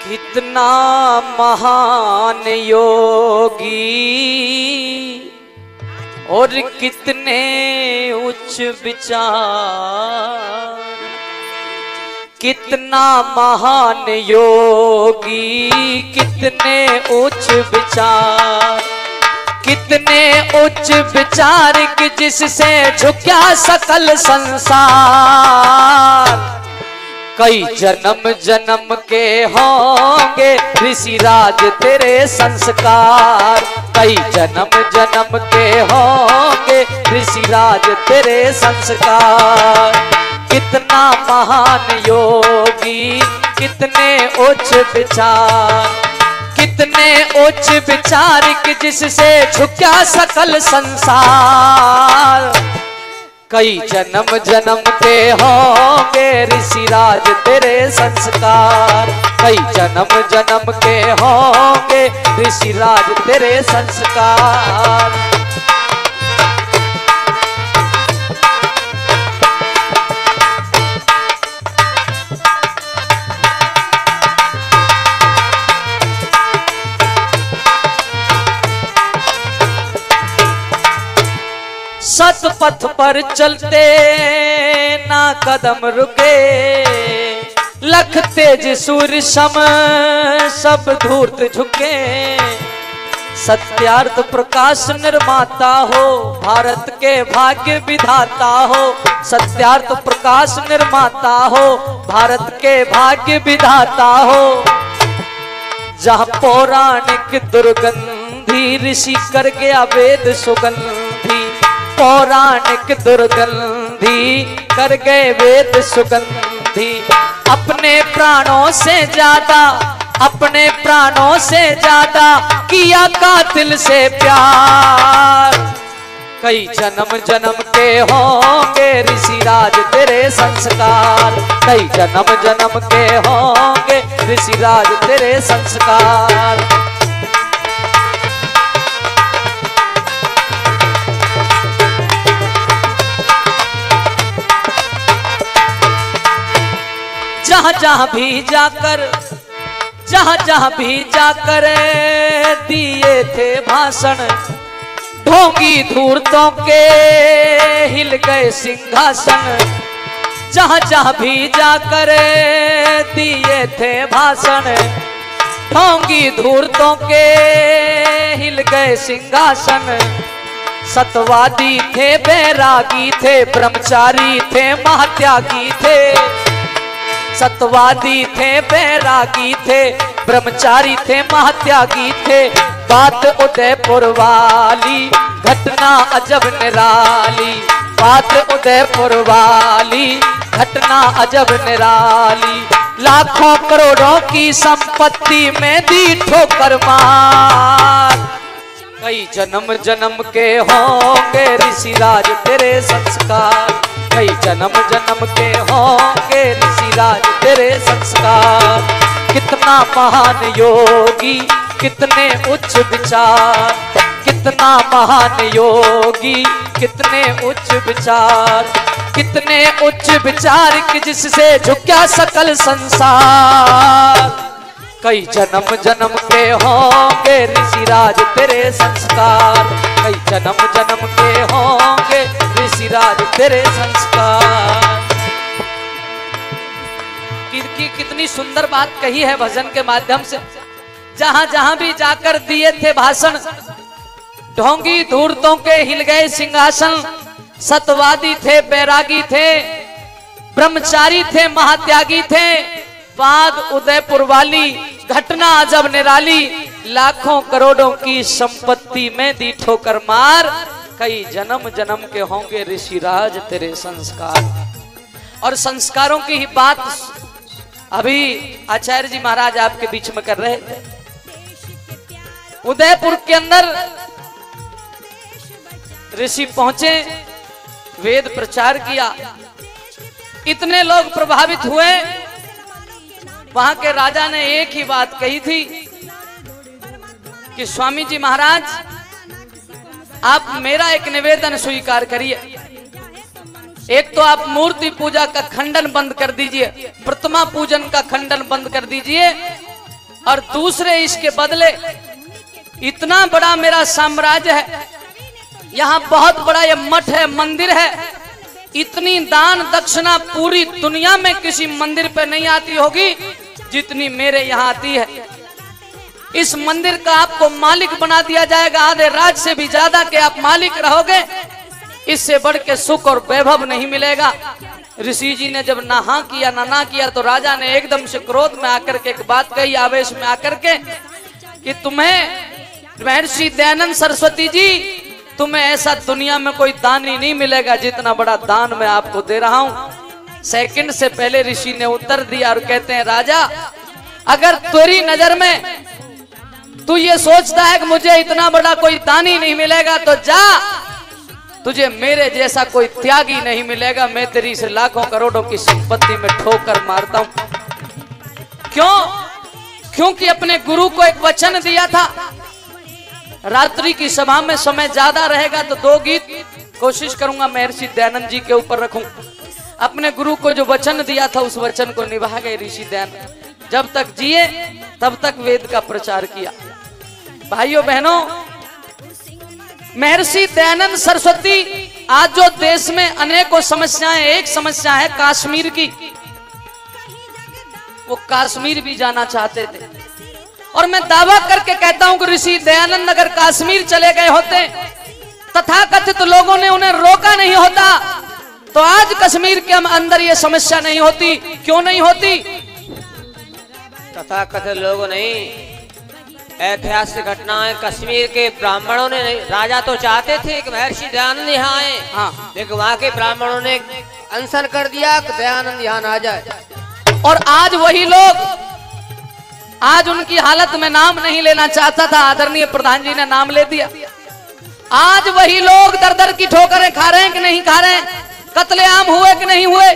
कितना महान योगी और कितने उच्च विचार, कितना महान योगी कितने उच्च विचार, कितने उच्च विचार कि जिससे झुका सकल संसार। कई जन्म जन्म के होंगे ऋषिराज तेरे संस्कार, कई जन्म जन्म के होंगे ऋषिराज तेरे संस्कार। कितना महान योगी कितने उच्च विचार, कितने उच्च विचार कि जिससे झुका सकल संसार। कई जन्म जन्म के होंगे ऋषिराज तेरे संस्कार, कई जन्म जन्म के होंगे ऋषिराज तेरे संस्कार। सतपथ पर चलते ना कदम रुके, लख तेज सूर्य सम सब धूर्त झुके। सत्यार्थ प्रकाश निर्माता हो भारत के भाग्य विधाता हो, सत्यार्थ प्रकाश निर्माता हो भारत के भाग्य विधाता हो। जहाँ पौराणिक दुर्गंधी ऋषि कर गया वेद सुगंधी, पौराणिक दुर्गंधी कर गए वेद सुगंधी। अपने प्राणों से ज्यादा, अपने प्राणों से ज्यादा किया कातिल से प्यार। कई जन्म जन्म के होंगे ऋषिराज तेरे संस्कार, कई जन्म जन्म के होंगे ऋषिराज तेरे संस्कार। जहाँ जहाँ भी जाकर, जहाँ जहाँ भी जाकर दिए थे भाषण, ढोंगी धूर्तों के हिल गए सिंहासन। जहाँ जहाँ भी जाकर दिए थे भाषण, ढोंगी धूर्तों के हिल गए सिंहासन। सतवादी थे बैरागी थे ब्रह्मचारी थे महात्यागी थे, सतवादी थे बैरागी थे ब्रह्मचारी थे महात्यागी थे। बात उदयपुर वाली घटना अजब निराली, बात उदयपुर वाली घटना अजब निराली। लाखों करोड़ों की संपत्ति में दी ठोकर मार। कई जन्म जन्म के होंगे ऋषिराज तेरे संस्कार, कई जन्म जन्म के होंगे ऋषिराज तेरे संस्कार। कितना महान योगी कितने उच्च विचार, कितना महान योगी कितने उच्च विचार, कितने उच्च विचार कि जिससे झुका सकल संसार। कई जन्म जन्म के होंगे ऋषिराज तेरे संस्कार, कई जन्म जन्म के होंगे ऋषिराज तेरे संस्कार। कितनी सुंदर बात कही है भजन के माध्यम से। जहां जहां भी जाकर दिए थे भाषण, ढोंगी धूर्तों के हिल गए सिंहासन। सतवादी थे बैरागी थे ब्रह्मचारी थे महात्यागी थे। बात उदयपुर वाली घटना अजब निराली, लाखों करोड़ों की संपत्ति में दी ठोकर मार। कई जन्म जन्म के होंगे ऋषिराज तेरे संस्कार। और संस्कारों की ही बात अभी आचार्य जी महाराज आपके बीच में कर रहे थे। उदयपुर के अंदर ऋषि पहुंचे, वेद प्रचार किया, इतने लोग प्रभावित हुए। वहां के राजा ने एक ही बात कही थी कि स्वामी जी महाराज आप मेरा एक निवेदन स्वीकार करिए। एक तो आप मूर्ति पूजा का खंडन बंद कर दीजिए, प्रतिमा पूजन का खंडन बंद कर दीजिए। और दूसरे इसके बदले इतना बड़ा मेरा साम्राज्य है, यहाँ बहुत बड़ा ये मठ है, मंदिर है, इतनी दान दक्षिणा पूरी दुनिया में किसी मंदिर पे नहीं आती होगी जितनी मेरे यहाँ आती है। इस मंदिर का आपको मालिक बना दिया जाएगा, आधे राज से भी ज्यादा के आप मालिक रहोगे। इससे बढ़ के सुख और वैभव नहीं मिलेगा। ऋषि जी ने जब ना हाँ किया ना किया तो राजा ने एकदम से क्रोध में आकर के एक बात कही, आवेश में आकर के, कि तुम्हें महर्षि दयानंद सरस्वती जी, तुम्हें ऐसा दुनिया में कोई दान ही नहीं मिलेगा जितना बड़ा दान मैं आपको दे रहा हूं। सेकंड से पहले ऋषि ने उत्तर दिया और कहते हैं, राजा अगर तेरी नजर में तू ये सोचता है कि मुझे इतना बड़ा कोई दान ही नहीं मिलेगा तो जा, तुझे मेरे जैसा कोई त्यागी नहीं मिलेगा। मैं तेरी से लाखों करोड़ों की संपत्ति में ठोकर मारता हूं। क्यों? क्योंकि अपने गुरु को एक वचन दिया था। रात्रि की सभा में समय ज्यादा रहेगा तो 2 गीत कोशिश करूंगा महर्षि दयानंद जी के ऊपर रखूं। अपने गुरु को जो वचन दिया था उस वचन को निभा गए ऋषि दयानंद। जब तक जिए तब तक वेद का प्रचार किया। भाइयों बहनों, महर्षि दयानंद सरस्वती, आज जो देश में अनेकों समस्याएं, एक समस्या है कश्मीर की, वो कश्मीर भी जाना चाहते थे। और मैं दावा करके कहता हूं कि ऋषि दयानंद अगर कश्मीर चले गए होते, तथाकथित लोगों ने उन्हें रोका नहीं होता, तो आज कश्मीर के अंदर ये समस्या नहीं होती। क्यों नहीं होती? तथाकथित लोगों नहीं, ऐतिहासिक घटनाएं कश्मीर के ब्राह्मणों ने नहीं। राजा तो चाहते थे कि महर्षि दयानंद यहाँ आए, हाँ, लेकिन वहां के ब्राह्मणों ने अनशन कर दिया कि दयानंद यहाँ ना जाए। और आज वही लोग, आज उनकी हालत में नाम नहीं लेना चाहता था, आदरणीय प्रधान जी ने नाम ले दिया। आज वही लोग दर दर की ठोकरें खा रहे हैं कि नहीं खा रहे हैं, कत्लेआम हुए कि नहीं हुए,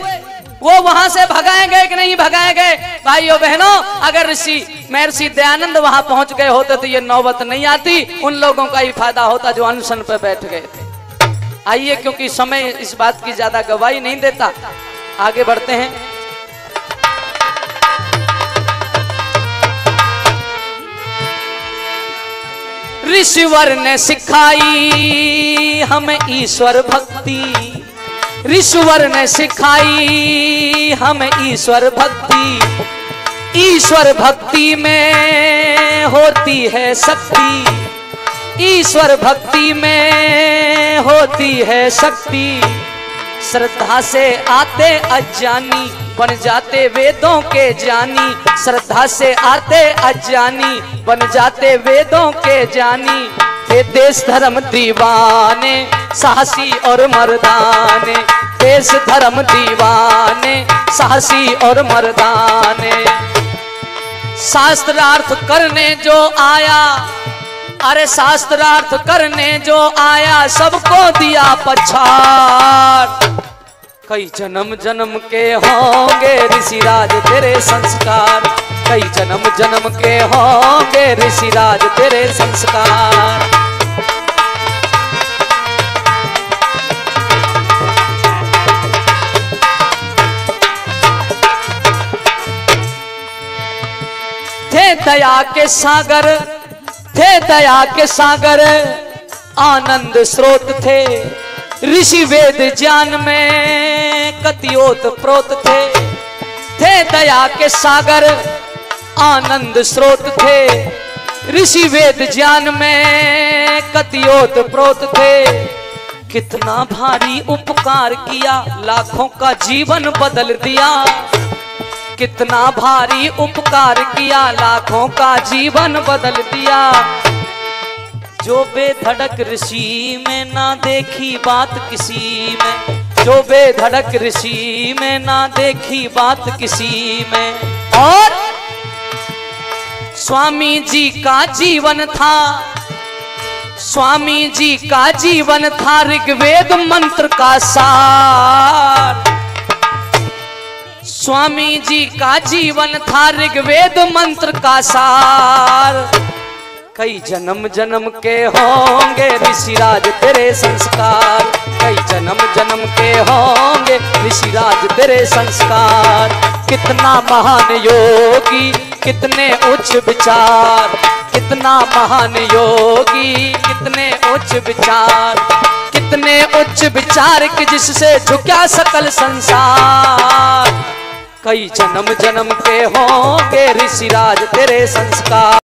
वो वहां से भगाए गए कि नहीं भगाए गए। भाइयों बहनों, अगर ऋषि महर्षि दयानंद वहां पहुंच गए होते तो ये नौबत नहीं आती, उन लोगों का ही फायदा होता जो अनशन पे बैठ गए थे। आइए, क्योंकि समय इस बात की ज्यादा गवाही नहीं देता, आगे बढ़ते हैं। ऋषिवर ने सिखाई हमें ईश्वर भक्ति, ऋषिवर ने सिखाई हमें ईश्वर भक्ति। ईश्वर भक्ति में होती है शक्ति, ईश्वर भक्ति में होती है शक्ति। श्रद्धा से आते अज्ञानी बन जाते वेदों के ज्ञानी, श्रद्धा से आते अज्ञानी बन जाते वेदों के ज्ञानी। हे देश धर्म दीवाने साहसी और मर्दाने, देश धर्म दीवाने साहसी और मर्दाने। शास्त्रार्थ करने जो आया, अरे शास्त्रार्थ करने जो आया सबको दिया पछाड़। कई जन्म जन्म के होंगे ऋषिराज तेरे संस्कार, कई जन्म जन्म के होंगे ऋषिराज तेरे संस्कार। थे दया के सागर, थे दया के सागर, आनंद स्रोत थे। ऋषि वेद ज्ञान में कतियोत प्रोत थे दया के सागर, आनंद स्रोत थे। ऋषि वेद ज्ञान में कतियोत प्रोत थे। कितना भारी उपकार किया, लाखों का जीवन बदल दिया। कितना भारी उपकार किया, लाखों का जीवन बदल दिया। जो बेधड़क ऋषि में ना देखी बात किसी में, जो बेधड़क ऋषि में ना देखी बात किसी में। और स्वामी जी का जीवन था, स्वामी जी का जीवन था ऋग्वेद मंत्र का सार। स्वामी जी का जीवन था ऋग्वेद मंत्र का सार। कई जन्म जन्म के होंगे ऋषिराज तेरे संस्कार, कई जन्म जन्म के होंगे ऋषिराज तेरे संस्कार। कितना महान योगी कितने उच्च विचार, कितना महान योगी, कितने उच्च विचार, कितने उच्च विचार कि जिससे झुका सकल संसार। कई जन्म जन्म के होंगे ऋषिराज तेरे संस्कार।